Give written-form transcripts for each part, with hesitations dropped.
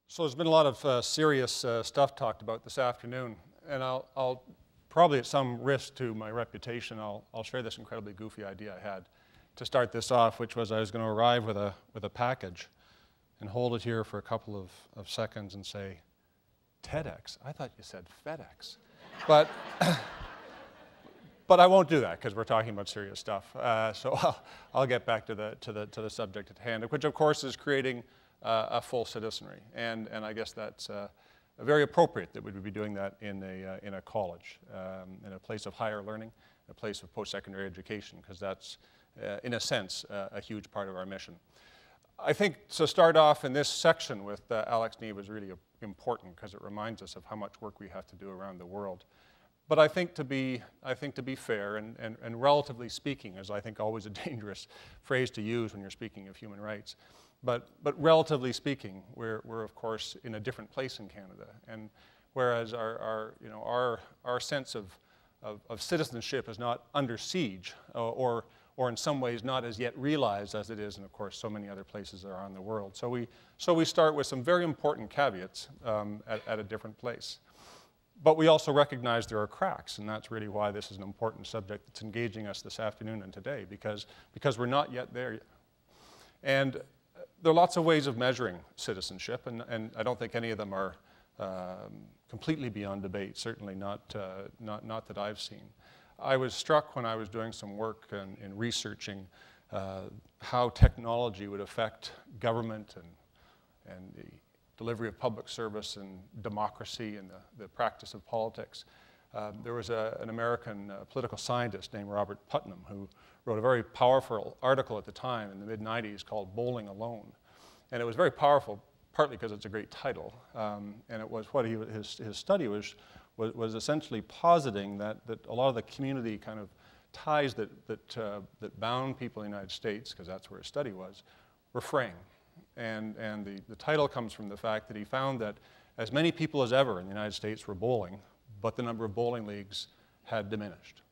So there's been a lot of serious stuff talked about this afternoon, and I'll probably at some risk to my reputation, I'll share this incredibly goofy idea I had to start this off, which was I was going to arrive with a package and hold it here for a couple of seconds and say, TEDx? I thought you said FedEx. But, but I won't do that because we're talking about serious stuff. So I'll get back to the subject at hand, which of course is creating a full citizenry. And I guess that's very appropriate that we would be doing that in a college, in a place of higher learning, a place of post-secondary education, because that's, in a sense, a huge part of our mission. I think to start off in this section with Agnew was really important because it reminds us of how much work we have to do around the world. But I think to be fair and relatively speaking, is I think always a dangerous phrase to use when you're speaking of human rights. But relatively speaking, we're of course in a different place in Canada, and whereas our sense of citizenship is not under siege, or in some ways not as yet realized as it is in, of course, so many other places around the world. So we start with some very important caveats at a different place. But we also recognize there are cracks, and that's really why this is an important subject that's engaging us this afternoon and today, because we're not yet there yet. And there are lots of ways of measuring citizenship, and I don't think any of them are completely beyond debate, certainly not that I've seen. I was struck when I was doing some work in researching how technology would affect government and the delivery of public service and democracy and the practice of politics. There was an American political scientist named Robert Putnam who wrote a very powerful article at the time in the mid-90s called Bowling Alone. And it was very powerful, partly because it's a great title, and it was what his study was essentially positing that a lot of the community kind of ties that bound people in the United States, because that's where his study was, were fraying. And the title comes from the fact that he found that as many people as ever in the United States were bowling, but the number of bowling leagues had diminished.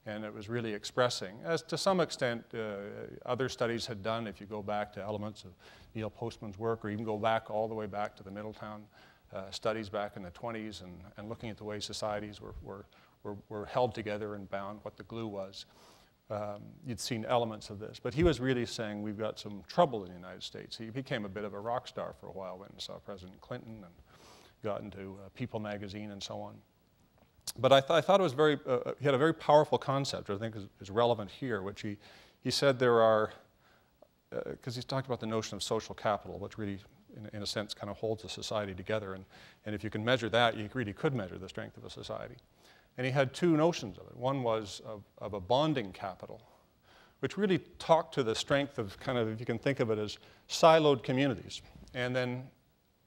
And it was really expressing, as to some extent other studies had done, if you go back to elements of Neil Postman's work, or even go back all the way back to the Middletown studies back in the 20s, and looking at the way societies were held together and bound, what the glue was. You'd seen elements of this. But he was really saying we've got some trouble in the United States. He became a bit of a rock star for a while, went and saw President Clinton and got into People magazine and so on. But I thought it was he had a very powerful concept, which I think is relevant here, which he said there are, because he's talked about the notion of social capital, which really, in a sense, kind of holds a society together. And if you can measure that, you really could measure the strength of a society. And he had two notions of it. One was of a bonding capital, which really talked to the strength of kind of, if you can think of it as siloed communities. And then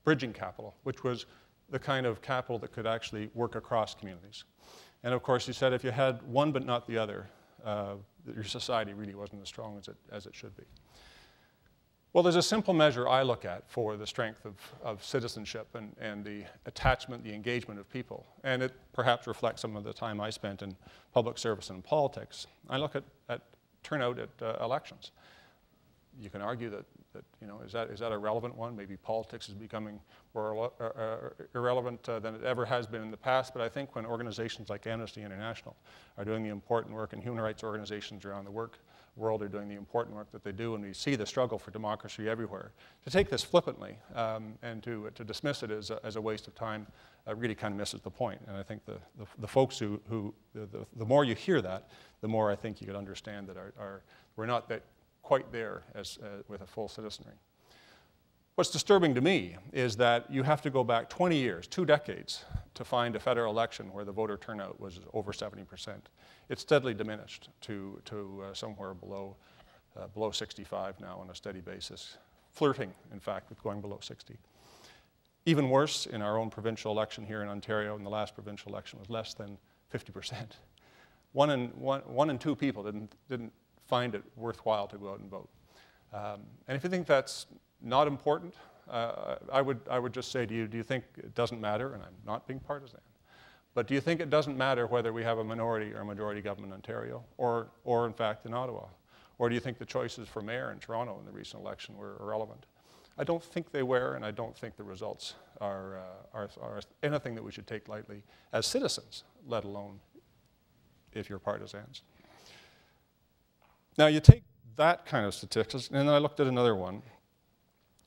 bridging capital, which was the kind of capital that could actually work across communities. And of course, he said if you had one but not the other, your society really wasn't as strong as it should be. Well, there's a simple measure I look at for the strength of citizenship and the attachment, the engagement of people. And it perhaps reflects some of the time I spent in public service and politics. I look at turnout at elections. You can argue that is that a relevant one? Maybe politics is becoming more irrelevant than it ever has been in the past, but I think when organizations like Amnesty International are doing the important work, and human rights organizations around the world are doing the important work that they do, and we see the struggle for democracy everywhere, to take this flippantly and to dismiss it as a waste of time really kind of misses the point. And I think the folks the more you hear that, the more I think you could understand that we're not quite there with a full citizenry. What's disturbing to me is that you have to go back 20 years, 2 decades, to find a federal election where the voter turnout was over 70%. It's steadily diminished to somewhere below 65 now on a steady basis, flirting, in fact, with going below 60. Even worse, in our own provincial election here in Ontario, in the last provincial election, was less than 50%. One in two people didn't find it worthwhile to go out and vote. And if you think that's not important, I would just say to you, do you think it doesn't matter? And I'm not being partisan. But do you think it doesn't matter whether we have a minority or a majority government in Ontario, or in fact in Ottawa? Or do you think the choices for mayor in Toronto in the recent election were irrelevant? I don't think they were, and I don't think the results are anything that we should take lightly as citizens, let alone if you're partisans. Now you take that kind of statistics, and then I looked at another one,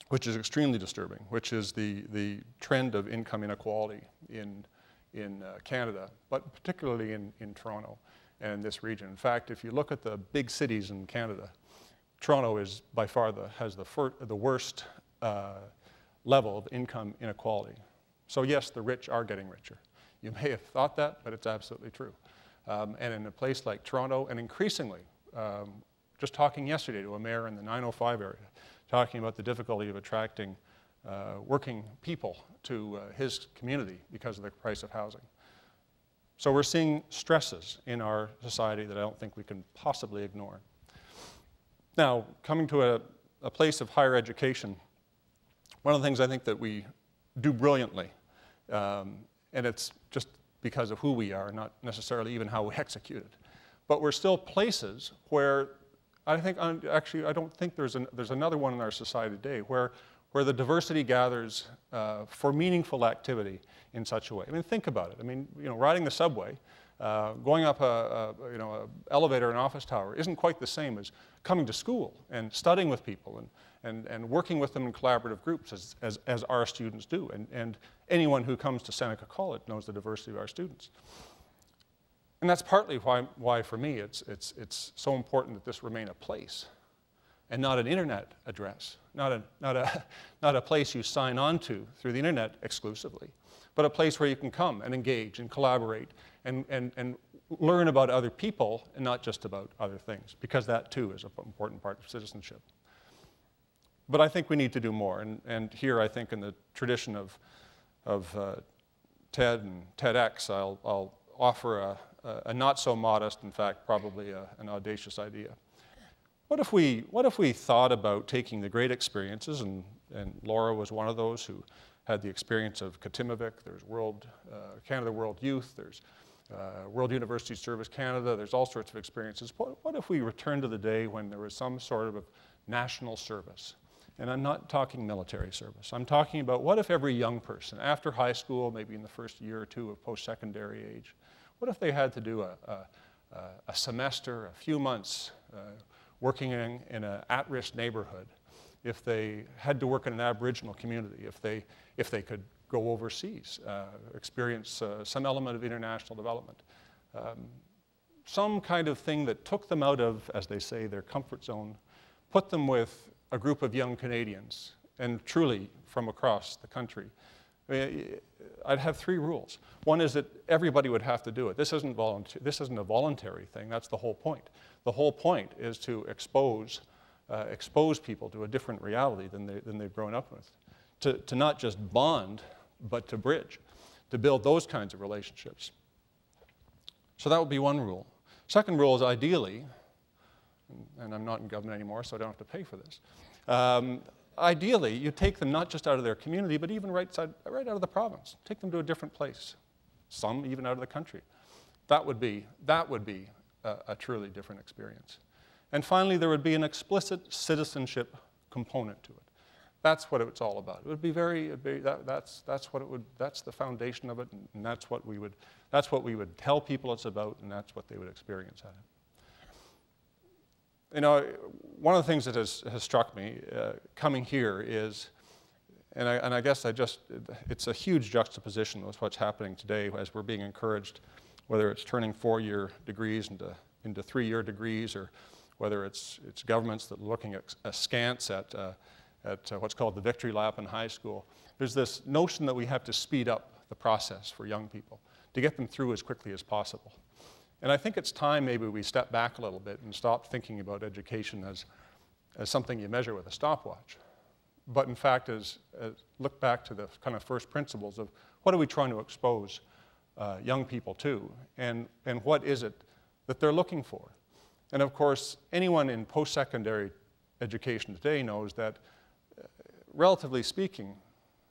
which is extremely disturbing, which is the trend of income inequality in Canada, but particularly in Toronto and in this region. In fact, if you look at the big cities in Canada, Toronto is by far has the worst level of income inequality. So yes, the rich are getting richer. You may have thought that, but it's absolutely true. And in a place like Toronto, and increasingly, just talking yesterday to a mayor in the 905 area, talking about the difficulty of attracting working people to his community because of the price of housing. So we're seeing stresses in our society that I don't think we can possibly ignore. Now, coming to a place of higher education, one of the things I think that we do brilliantly, and it's just because of who we are, not necessarily even how we execute it, but we're still places where I think, actually, I don't think there's another one in our society today where the diversity gathers for meaningful activity in such a way. I mean, think about it. I mean, you know, riding the subway, going up a elevator in an office tower isn't quite the same as coming to school and studying with people and working with them in collaborative groups as our students do. And anyone who comes to Seneca College knows the diversity of our students. And that's partly why for me, it's so important that this remain a place and not an internet address, not a place you sign on to through the internet exclusively, but a place where you can come and engage and collaborate and learn about other people and not just about other things, because that too is an important part of citizenship. But I think we need to do more, and here I think in the tradition of TED and TEDx, I'll offer a not so modest, in fact, probably an audacious idea. What if we thought about taking the great experiences, and Laura was one of those who had the experience of Katimavik, there's Canada World Youth, there's World University Service Canada, there's all sorts of experiences. What if we returned to the day when there was some sort of national service? And I'm not talking military service. I'm talking about what if every young person, after high school, maybe in the first year or two of post-secondary age, what if they had to do a semester, a few months, working in an at-risk neighborhood, if they had to work in an Aboriginal community, if they could go overseas, experience some element of international development, some kind of thing that took them out of, as they say, their comfort zone, put them with a group of young Canadians, and truly from across the country. I mean, I'd have 3 rules. One is that everybody would have to do it. This isn't a voluntary thing. That's the whole point. The whole point is to expose people to a different reality than they've grown up with. To not just bond, but to bridge, to build those kinds of relationships. So that would be one rule. Second rule is ideally, and I'm not in government anymore, so I don't have to pay for this. Ideally, you take them not just out of their community, but even right out of the province. Take them to a different place, some even out of the country. That would be a truly different experience. And finally, there would be an explicit citizenship component to it. That's what it's all about. It would be that's the foundation of it, and that's what we would tell people it's about, and that's what they would experience at it. You know, one of the things that has struck me coming here is, and I guess it's a huge juxtaposition with what's happening today as we're being encouraged, whether it's turning 4-year degrees into 3-year degrees, or whether it's governments that are looking askance at what's called the victory lap in high school. There's this notion that we have to speed up the process for young people to get them through as quickly as possible. And I think it's time maybe we step back a little bit and stop thinking about education as something you measure with a stopwatch. But in fact, look back to the kind of first principles of what are we trying to expose young people to, and what is it that they're looking for. And of course, anyone in post-secondary education today knows that, relatively speaking,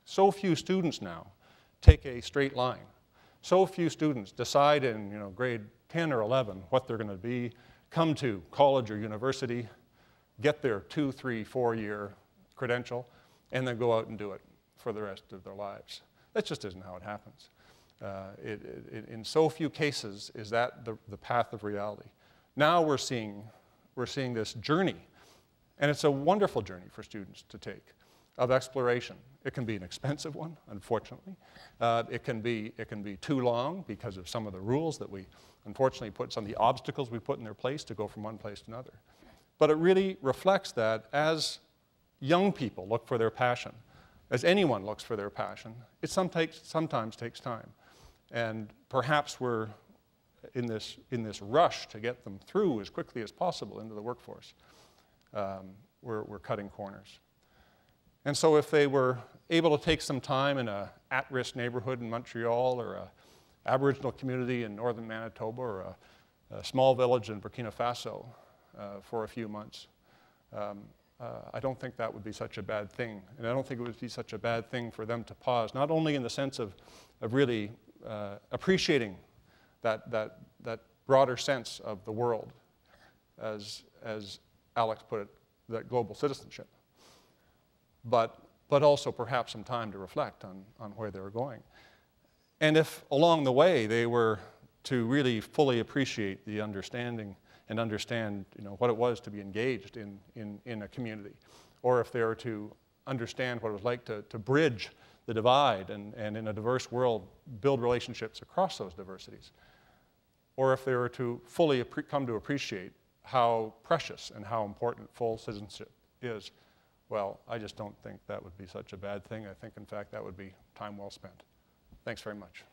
so few students now take a straight line. So few students decide in grade 10 or 11 what they're going to be, come to college or university, get their 2, 3, 4-year credential, and then go out and do it for the rest of their lives. That just isn't how it happens. In so few cases is that the path of reality. Now we're seeing this journey, and it's a wonderful journey for students to take, of exploration. It can be an expensive one, unfortunately. It can be too long because of some of the rules that we unfortunately put, some of the obstacles we put in their place to go from one place to another. But it really reflects that as young people look for their passion, as anyone looks for their passion, it sometimes takes time. And perhaps we're in this rush to get them through as quickly as possible into the workforce. We're cutting corners. And so if they were able to take some time in an at-risk neighborhood in Montreal, or an Aboriginal community in northern Manitoba, or a small village in Burkina Faso for a few months, I don't think that would be such a bad thing. And I don't think it would be such a bad thing for them to pause, not only in the sense of really appreciating that broader sense of the world, as Alex put it, that global citizenship, but also perhaps some time to reflect on where they were going. And if along the way they were to really fully appreciate the understanding and understand, what it was to be engaged in a community, or if they were to understand what it was like to bridge the divide and in a diverse world build relationships across those diversities, or if they were to fully come to appreciate how precious and how important full citizenship is, well, I just don't think that would be such a bad thing. I think, in fact, that would be time well spent. Thanks very much.